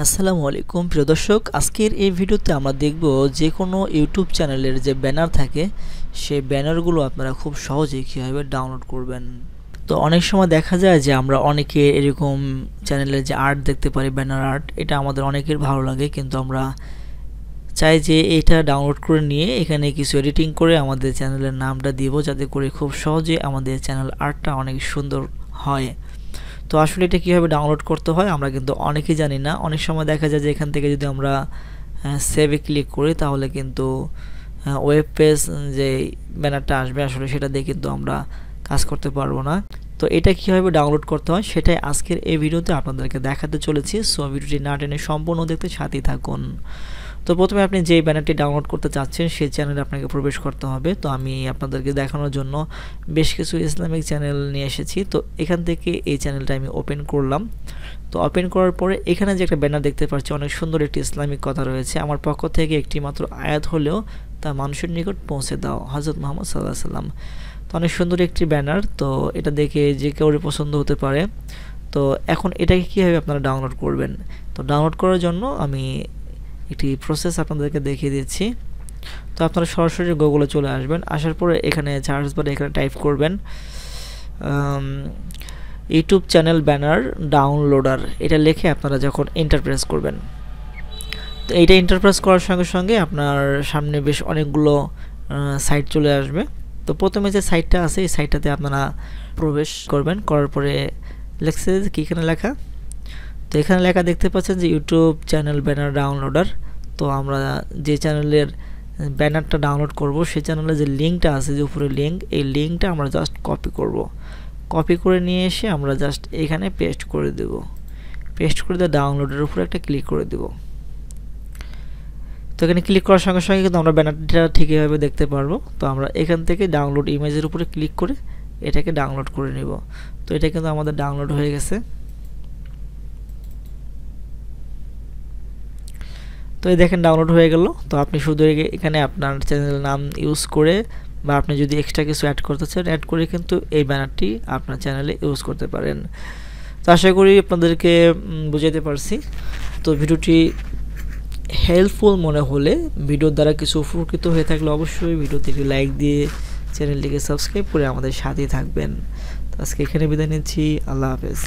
আসসালামু আলাইকুম প্রিয় দর্শক, আজকের এই ভিডিওতে আমরা দেখব যে কোনো ইউটিউব চ্যানেলের যে ব্যানার থাকে সেই ব্যানারগুলো আপনারা খুব সহজেই কীভাবে ডাউনলোড করবেন। তো অনেক সময় দেখা যায় যে আমরা অনেকে এরকম চ্যানেলের যে আর্ট দেখতে পারি, ব্যানার আর্ট, এটা আমাদের অনেকের ভালো লাগে, কিন্তু আমরা চাই যে এটা ডাউনলোড করে নিয়ে এখানে কিছু এডিটিং করে আমাদের চ্যানেলের নামটা দিব, যাতে করে খুব সহজে আমাদের চ্যানেল আর্টটা অনেক সুন্দর হয়। তো আসলে এটা কীভাবে ডাউনলোড করতে হয় আমরা কিন্তু অনেকেই জানি না। অনেক সময় দেখা যায় যে এখান থেকে যদি আমরা সেভে ক্লিক করি তাহলে কিন্তু ওয়েব পেজ যে ব্যানারটা আসবে আসলে সেটা দিয়ে কিন্তু আমরা কাজ করতে পারবো না। তো এটা কীভাবে ডাউনলোড করতে হয় সেটাই আজকের এই ভিডিওতে আপনাদেরকে দেখাতে চলেছি। সো ভিডিওটি না টেনে সম্পূর্ণ দেখতে সাথেই থাকুন। তো প্রথমে আপনি যে ব্যানারটি ডাউনলোড করতে চাচ্ছেন সেই চ্যানেলে আপনাকে প্রবেশ করতে হবে। তো আমি আপনাদেরকে দেখানোর জন্য বেশ কিছু ইসলামিক চ্যানেল নিয়ে এসেছি। তো এখান থেকে এই চ্যানেলটা আমি ওপেন করলাম। তো ওপেন করার পরে এখানে যে একটা ব্যানার দেখতে পাচ্ছি, অনেক সুন্দর একটি ইসলামিক কথা রয়েছে। আমার পক্ষ থেকে একটি মাত্র আয়াত হলেও তা মানুষের নিকট পৌঁছে দাও, হযরত মুহাম্মদ সাল্লাল্লাহু আলাইহি সাল্লাম। তো অনেক সুন্দর একটি ব্যানার, তো এটা দেখে যে কেউ পছন্দ হতে পারে। তো এখন এটাকে কীভাবে আপনারা ডাউনলোড করবেন, তো ডাউনলোড করার জন্য আমি একটি প্রসেস আপনাদেরকে দেখিয়ে দিচ্ছি। তো আপনারা সরাসরি গুগলে চলে আসবেন, আসার পরে এখানে সার্চ বারে এখানে টাইপ করবেন ইউটিউব চ্যানেল ব্যানার ডাউনলোডার, এটা লিখে আপনারা যখন এন্টার প্রেস করবেন, তো এইটা এন্টার প্রেস করার সঙ্গে সঙ্গে আপনার সামনে বেশ অনেকগুলো সাইট চলে আসবে। তো প্রথমে যে সাইটটা আছে এই সাইটটাতে আপনারা প্রবেশ করবেন, করার পরে লেখছে কি এখানে লেখা, তো এখানে লেখা দেখতে পাচ্ছেন যে ইউটিউব চ্যানেল ব্যানার ডাউনলোডার। তো আমরা যে চ্যানেলের ব্যানারটা ডাউনলোড করব সেই চ্যানেলের যে লিঙ্কটা আছে, যে উপরে লিঙ্ক, এই লিঙ্কটা আমরা জাস্ট কপি করব। কপি করে নিয়ে এসে আমরা জাস্ট এখানে পেস্ট করে দেব। পেস্ট করে দিয়ে ডাউনলোডের উপরে একটা ক্লিক করে দেব। তো এখানে ক্লিক করার সঙ্গে সঙ্গে কিন্তু আমরা ব্যানারটা ঠিকভাবে দেখতে পারবো। তো আমরা এখান থেকে ডাউনলোড ইমেজের উপরে ক্লিক করে এটাকে ডাউনলোড করে নিব। তো এটা কিন্তু আমাদের ডাউনলোড হয়ে গেছে। তো এই দেখেন ডাউনলোড হয়ে গেল। তো আপনি শুধু এখানে আপনার চ্যানেলের নাম ইউজ করে বা আপনি যদি এক্সট্রা কিছু অ্যাড করতে চান অ্যাড করে কিন্তু এই ব্যানারটি আপনার চ্যানেলে ইউজ করতে পারেন। তো আশা করি আপনাদেরকে বুঝাতে পারছি। তো ভিডিওটি হেল্পফুল মনে হলে, ভিডিওর দ্বারা কিছু উপকৃত হয়ে থাকলে অবশ্যই ভিডিওতে একটি লাইক দিয়ে চ্যানেলটিকে সাবস্ক্রাইব করে আমাদের সাথেই থাকবেন। তো আজকে এখানে বিদায় নিচ্ছি, আল্লাহ হাফেজ।